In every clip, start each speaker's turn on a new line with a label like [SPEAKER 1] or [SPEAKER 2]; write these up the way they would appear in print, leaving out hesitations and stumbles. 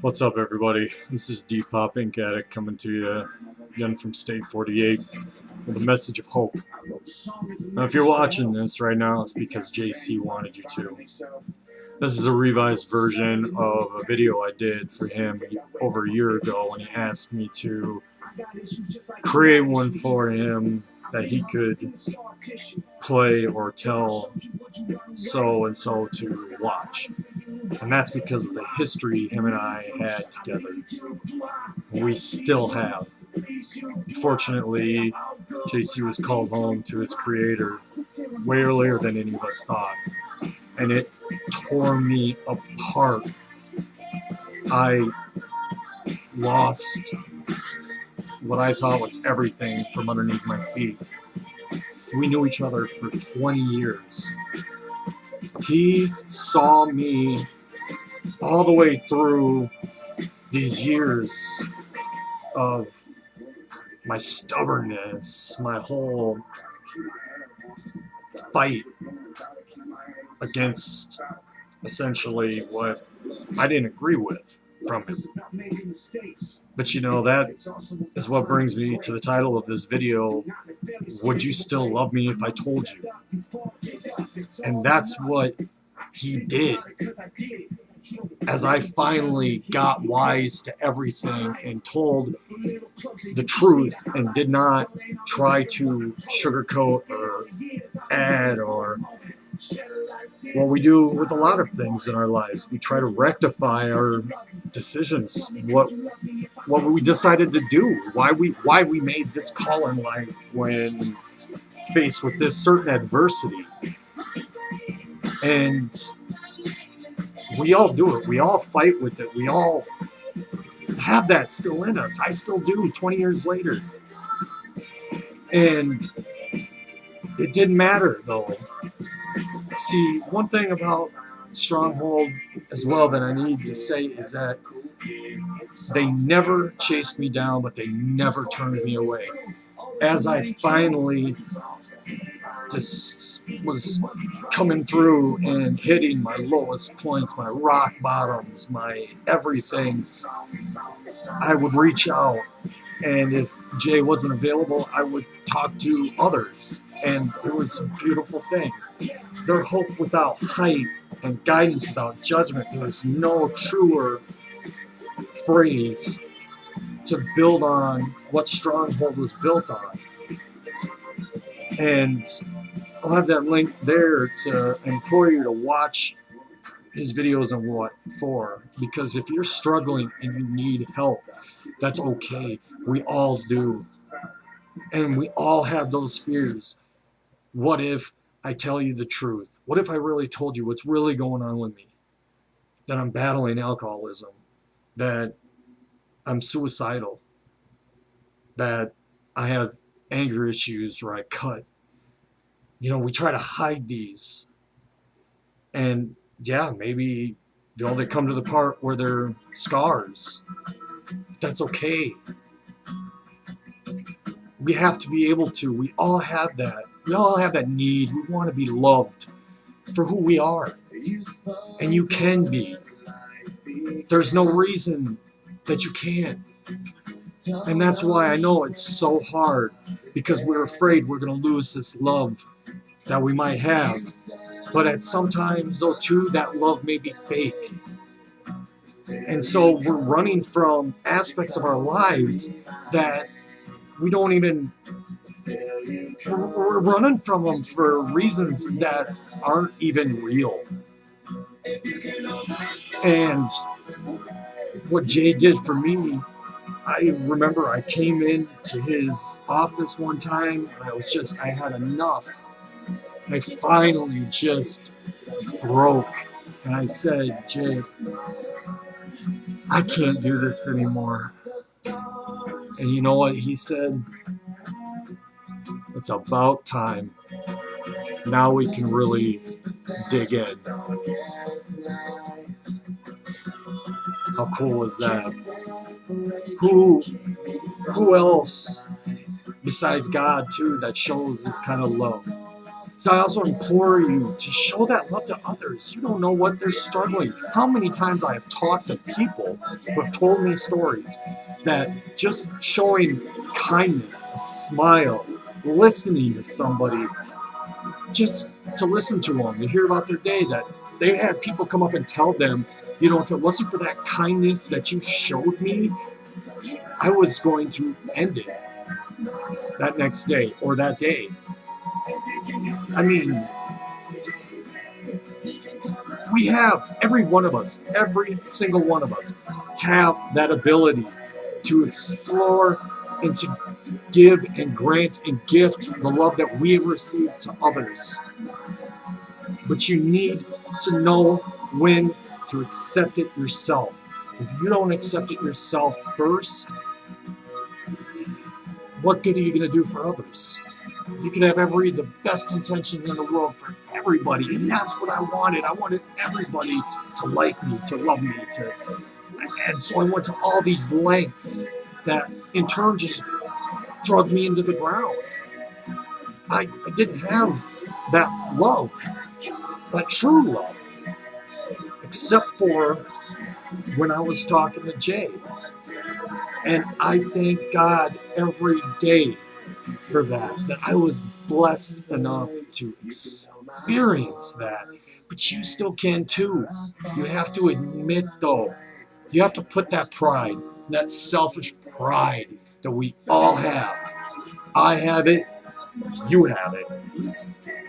[SPEAKER 1] What's up, everybody? This is Depop Ink Addict coming to you again from State 48 with a message of hope. Now, if you're watching this right now, it's because JC wanted you to. This is a revised version of a video I did for him over a year ago when he asked me to create one for him that he could play or tell so and so to watch. And that's because of the history him and I had together. We still have. Fortunately, JC was called home to his creator way earlier than any of us thought. And it tore me apart. I lost what I thought was everything from underneath my feet. So we knew each other for 20 years. He saw me all the way through these years of my stubbornness, my whole fight against essentially what I didn't agree with from him. But you know, that is what brings me to the title of this video, Would You Still Love Me If I Told You? And that's what he did. As I finally got wise to everything and told the truth and did not try to sugarcoat or add or what we do with a lot of things in our lives. We try to rectify our decisions, what we decided to do, why we made this call in life when faced with this certain adversity. And we all do it. We all fight with it. We all have that still in us. I still do 20 years later. And it didn't matter, though. See, one thing about Stronghold as well that I need to say is that they never chased me down, but they never turned me away. As I finally just was coming through and hitting my lowest points, my rock bottoms, my everything, I would reach out, and if Jay wasn't available, I would talk to others, and it was a beautiful thing. Their hope without height and guidance without judgment. There was no truer phrase to build on what Stronghold was built on. And I'll have that link there to implore you to watch his videos and what for. Because if you're struggling and you need help, that's okay. We all do. And we all have those fears. What if I tell you the truth? What if I really told you what's really going on with me? That I'm battling alcoholism, that I'm suicidal, that I have anger issues or I cut. You know, we try to hide these. And yeah, maybe they come to the part where they're scars. That's okay. We have to be able to. We all have that. We all have that need. We want to be loved for who we are. And you can be. There's no reason that you can't. And that's why I know it's so hard, because we're afraid we're going to lose this love that we might have. But at sometimes, though, too, that love may be fake. And so we're running from aspects of our lives that we don't even, we're running from them for reasons that aren't even real. And what Jay did for me, I remember I came into his office one time and I had enough. I finally just broke. And I said, Jay, I can't do this anymore. And you know what he said? It's about time. Now we can really dig in. How cool was that? Who else besides God, too, that shows this kind of love? So I also implore you to show that love to others. You don't know what they're struggling. How many times I have talked to people who have told me stories that just showing kindness, a smile, listening to somebody, just to listen to them, to hear about their day, that they had people come up and tell them, you know, if it wasn't for that kindness that you showed me, I was going to end it that next day or that day. I mean, we have, every one of us, every single one of us, have that ability to explore and to give and grant and gift the love that we have received to others. But you need to know when to accept it yourself. If you don't accept it yourself first, what good are you going to do for others? You could have the best intentions in the world for everybody, and that's what I wanted. I wanted everybody to like me, to love me, and so I went to all these lengths that in turn just drug me into the ground. I didn't have that love, that true love, except for when I was talking to Jay. And I thank God every day for that I was blessed enough to experience that. But you still can too. You have to admit, though, you have to put that pride, that selfish pride that we all have. I have it, you have it.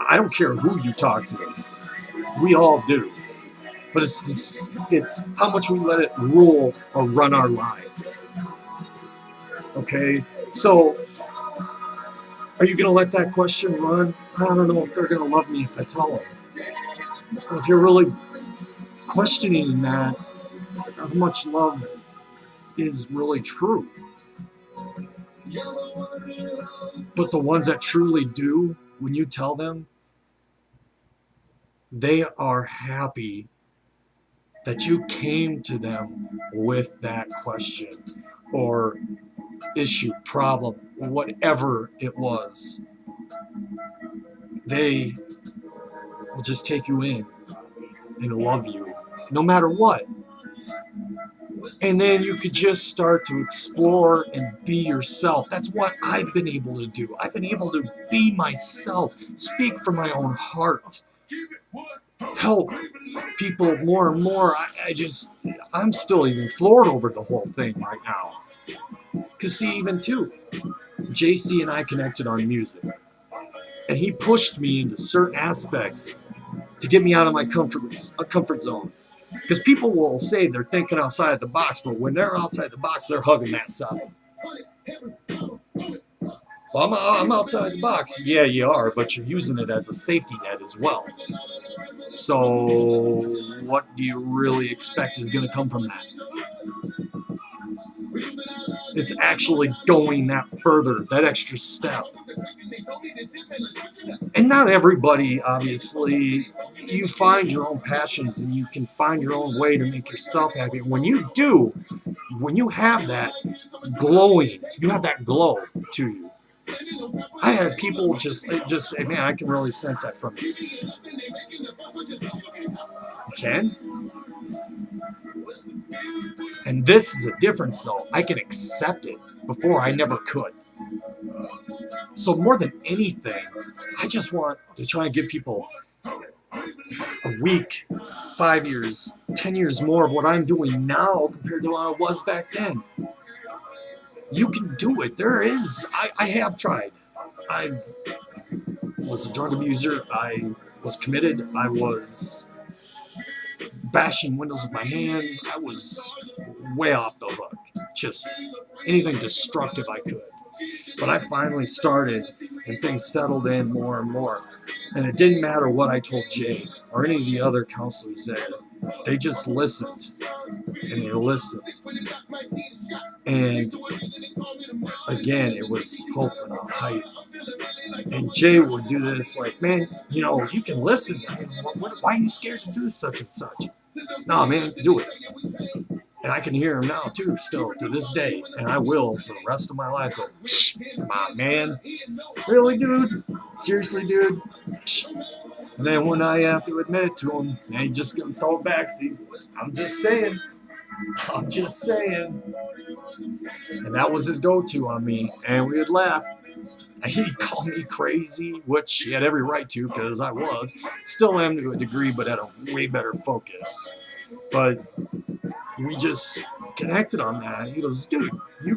[SPEAKER 1] I don't care who you talk to. We all do. But it's how much we let it rule or run our lives. Okay? So, are you going to let that question run? I don't know if they're going to love me if I tell them. If you're really questioning that, how much love is really true. But the ones that truly do, when you tell them, they are happy that you came to them with that question or issue, problem, whatever it was. They will just take you in and love you no matter what. And then you could just start to explore and be yourself. That's what I've been able to do. I've been able to be myself, speak from my own heart, help people more and more. I'm still even floored over the whole thing right now. Because see, even too, JC and I connected on music. And he pushed me into certain aspects to get me out of my comfort zone. Because people will say they're thinking outside the box, but when they're outside the box, they're hugging that side. Well, I'm outside the box. Yeah, you are, but you're using it as a safety net as well. So what do you really expect is going to come from that? It's actually going that further, that extra step. And not everybody, obviously, you find your own passions and you can find your own way to make yourself happy. When you do, when you have that glowing, you have that glow to you. I had people just say, man, I can really sense that from you. You can? And this is a difference, though. I can accept it. Before, I never could. So more than anything, I just want to try and give people a week, 5 years, 10 years more of what I'm doing now compared to what I was back then. You can do it. There is. I have tried. I was a drug abuser. I was committed. I was bashing windows with my hands. I was way off the hook. Just anything destructive I could. But I finally started, and things settled in more and more. And it didn't matter what I told Jay or any of the other counselors there. They just listened. And they listened. And again, it was hope without hype. And Jay would do this like, man, you know, you can listen. Why are you scared to do such and such? No, man, do it. And I can hear him now, too, still, to this day. And I will, for the rest of my life, go, come on, man. Really, dude? Seriously, dude? And then when I have to admit it to him, man, he just gonna throw it back. See, I'm just saying. I'm just saying. And that was his go-to on me. And we would laugh. And he'd call me crazy, which he had every right to, because I was. Still am to a degree, but at a way better focus. But we just connected on that. He goes, dude, you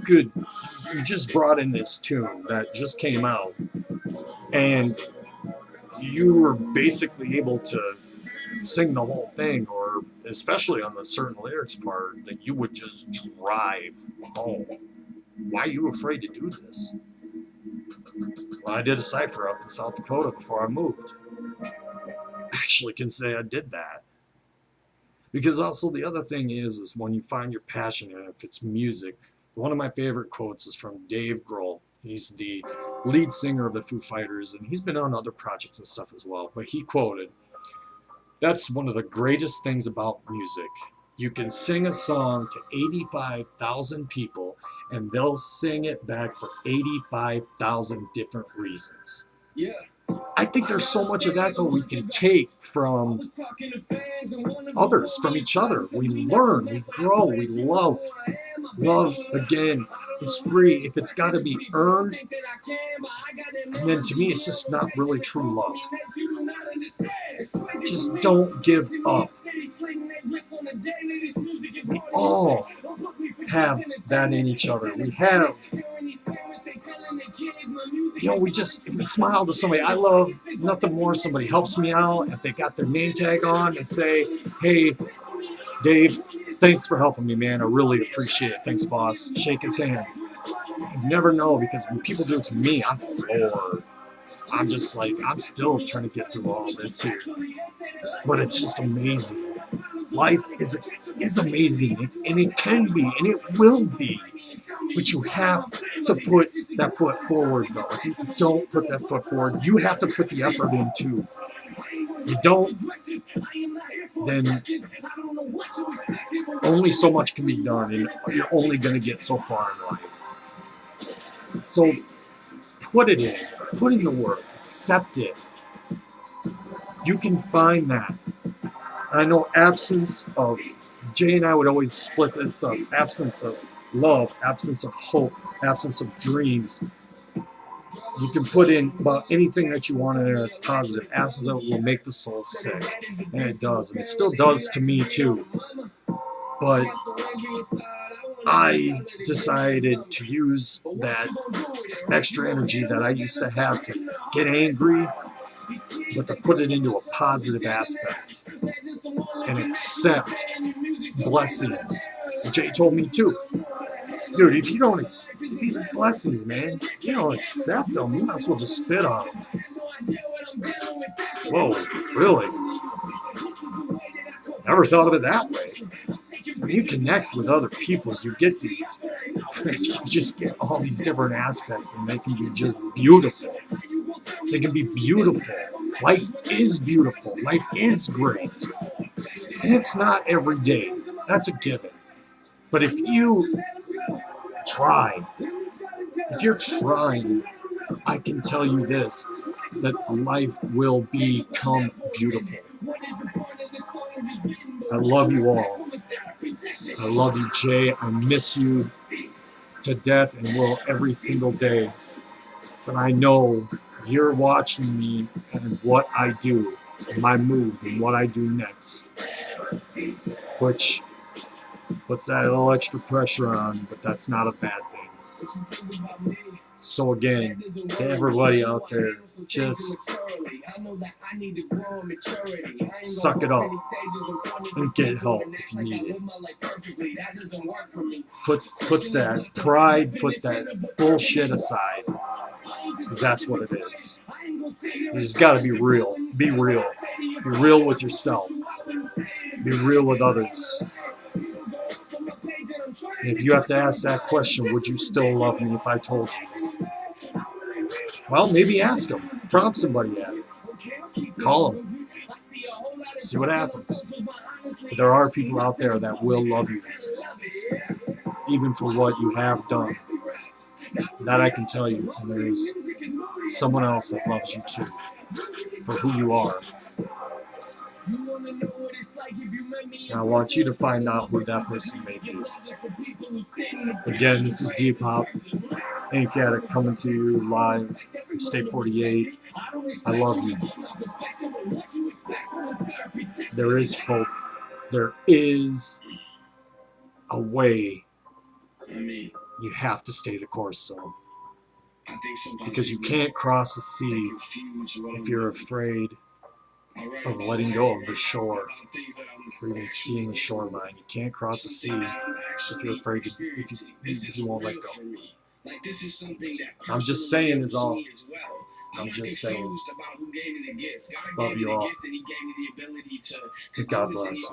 [SPEAKER 1] just brought in this tune that just came out. And you were basically able to sing the whole thing, or especially on the certain lyrics part, that you would just drive home. Why are you afraid to do this? Well, I did a cipher up in South Dakota before I moved. Actually can say I did that. Because also the other thing is when you find your passion, and if it's music, one of my favorite quotes is from Dave Grohl. He's the lead singer of the Foo Fighters, and he's been on other projects and stuff as well. But he quoted, "That's one of the greatest things about music. You can sing a song to 85,000 people, and they'll sing it back for 85,000 different reasons." Yeah. I think there's so much of that, though, we can take from others, from each other. We learn, we grow, we love. Love, again, is free. If it's got to be earned, then to me, it's just not really true love. Just don't give up. We all have that in each other. We have, if we smile to somebody, I love nothing more. Somebody helps me out, if they got their name tag on, and say, "Hey, Dave, thanks for helping me, man. I really appreciate it. Thanks, boss." Shake his hand. You never know, because when people do it to me, I'm floored. I'm just like, I'm still trying to get through all this here. But it's just amazing. Life is amazing, and it can be, and it will be. But you have to put that foot forward, though. If you don't put that foot forward, you have to put the effort in, too. You don't, then only so much can be done, and you're only going to get so far in life. So put it in. Put in the work. Accept it. You can find that. I know absence of, Jay and I would always split this up. Absence of love, absence of hope, absence of dreams. You can put in about anything that you want in there that's positive. Absence of it will make the soul sick. And it does. And it still does to me, too. But I decided to use that extra energy that I used to have to get angry, but to put it into a positive aspect and accept blessings. Jay told me too, dude, if you don't accept these blessings, man, you don't accept them, you might as well just spit on them. Whoa, really? Never thought of it that way. So when you connect with other people, you get these, you just get all these different aspects, and they can be just beautiful. They can be beautiful. Life is beautiful. Life is great. And it's not every day. That's a given. But if you try, if you're trying, I can tell you this, that life will become beautiful. I love you all. I love you, Jay. I miss you to death and will every single day. But I know you're watching me and what I do, and my moves, and what I do next. Which puts that little extra pressure on, but that's not a bad thing. So again, to everybody out there, just suck it up and get help if you need it. Put that pride, put that bullshit aside, because that's what it is. You just got to be real. Be real. Be real with yourself. Be real with others. And if you have to ask that question, would you still love me if I told you? Well, maybe ask them. Prompt somebody at it. Call them. See what happens. But there are people out there that will love you, even for what you have done. That I can tell you. And there's someone else that loves you too, for who you are. And I want you to find out who that person may be. Again, this is Depop, Ink Addict, coming to you live from State 48. I love you. There is hope. There is a way. You have to stay the course, though. Because you can't cross the sea if you're afraid of letting go of the shore, or even seeing the shoreline. You can't cross the sea if you're afraid to, if you won't let go. I'm just saying is all. I'm just saying. Love you all. God bless.